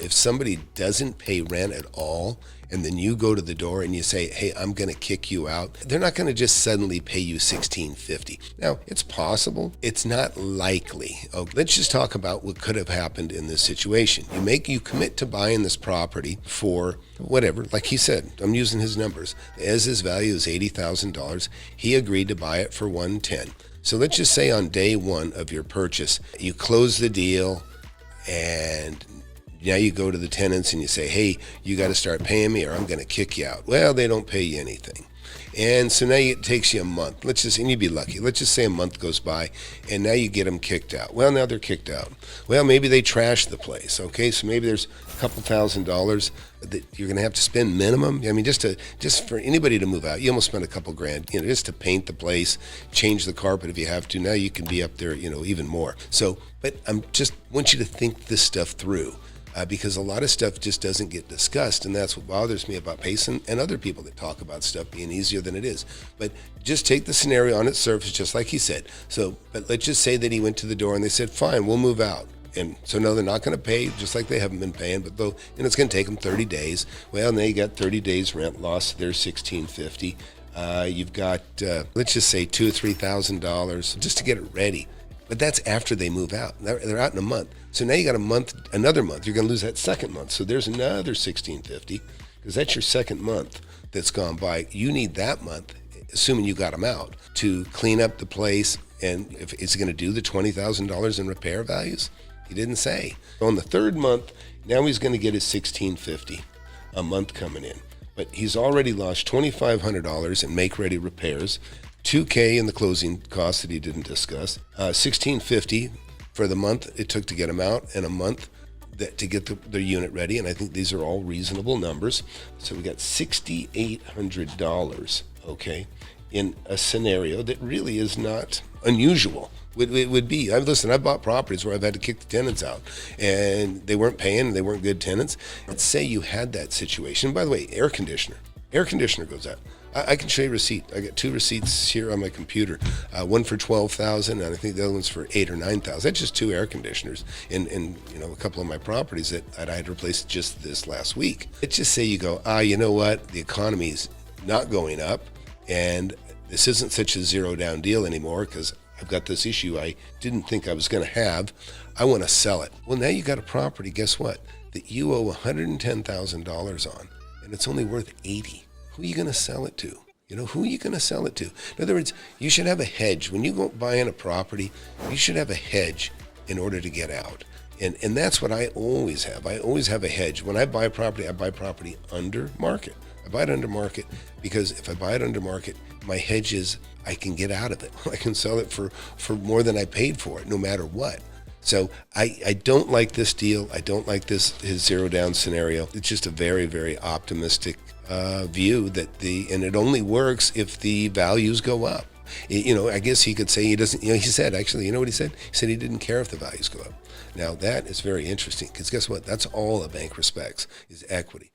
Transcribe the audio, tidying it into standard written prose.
If somebody doesn't pay rent at all, and then you go to the door and you say, hey, I'm going to kick you out, they're not going to just suddenly pay you $1,650. Now, it's possible. It's not likely. Okay, let's just talk about what could have happened in this situation. You commit to buying this property for whatever, like he said, I'm using his numbers. As his value is $80,000, he agreed to buy it for $110,000. So let's just say on day one of your purchase, you close the deal, and now you go to the tenants and you say, hey, you got to start paying me or I'm going to kick you out. Well, they don't pay you anything. And so now it takes you a month. And you'd be lucky. Let's just say a month goes by and now you get them kicked out. Well, now they're kicked out. Well, maybe they trashed the place. Okay, so maybe there's a couple $1,000s that you're going to have to spend minimum. I mean, just for anybody to move out, you almost spend a couple grand, just to paint the place, change the carpet if you have to. Now you can be up there, even more. So, but want you to think this stuff through. Because a lot of stuff just doesn't get discussed, and that's what bothers me about Payson and other people that talk about stuff being easier than it is. But just take the scenario on its surface, just like he said. So, but let's just say that he went to the door and they said, fine, we'll move out. And so no, they're not going to pay, just like they haven't been paying, but though, and it's going to take them 30 days. Well, and they got 30 days rent loss, they're $1,650. You've got, let's just say $2,000 or $3,000 just to get it ready. But that's after they move out. They're out in a month. So now you got another month. You're going to lose that second month. So there's another $1,650 because that's your second month that's gone by. You need that month, assuming you got them out, to clean up the place. And if it's going to do the $20,000 in repair values, he didn't say. On the third month, now he's going to get his $1,650 a month coming in. But he's already lost $2,500 in make-ready repairs, $2,000 in the closing costs that he didn't discuss, $1,650 for the month it took to get him out, and a month to get the unit ready. And I think these are all reasonable numbers. So we got $6,800, okay, in a scenario that really is not unusual. It would be. I've bought properties where I've had to kick the tenants out, and they weren't paying, and they weren't good tenants. Let's say you had that situation. By the way, air conditioner goes out. I can show you a receipt. I got 2 receipts here on my computer. One for $12,000, and I think the other one's for $8,000 or $9,000. That's just 2 air conditioners in a couple of my properties that I had replaced just this last week. Let's just say you go, you know what? The economy's not going up, and this isn't such a zero down deal anymore because I've got this issue I didn't think I was going to have. I want to sell it. Well, now you got a property. Guess what? That you owe $110,000 on, and it's only worth $80,000. Who are you going to sell it to? Who are you going to sell it to? In other words, you should have a hedge. When you go buying a property, you should have a hedge in order to get out. And that's what I always have. I always have a hedge. When I buy property, I buy property under market. I buy it under market because if I buy it under market, my hedge is I can get out of it. I can sell it for more than I paid for it, no matter what. So I don't like this deal. I don't like his zero down scenario. It's just a very, very optimistic view and it only works if the values go up. I guess he could say he doesn't, he said, actually, what he said? He said he didn't care if the values go up. Now that is very interesting because guess what? That's all a bank respects is equity.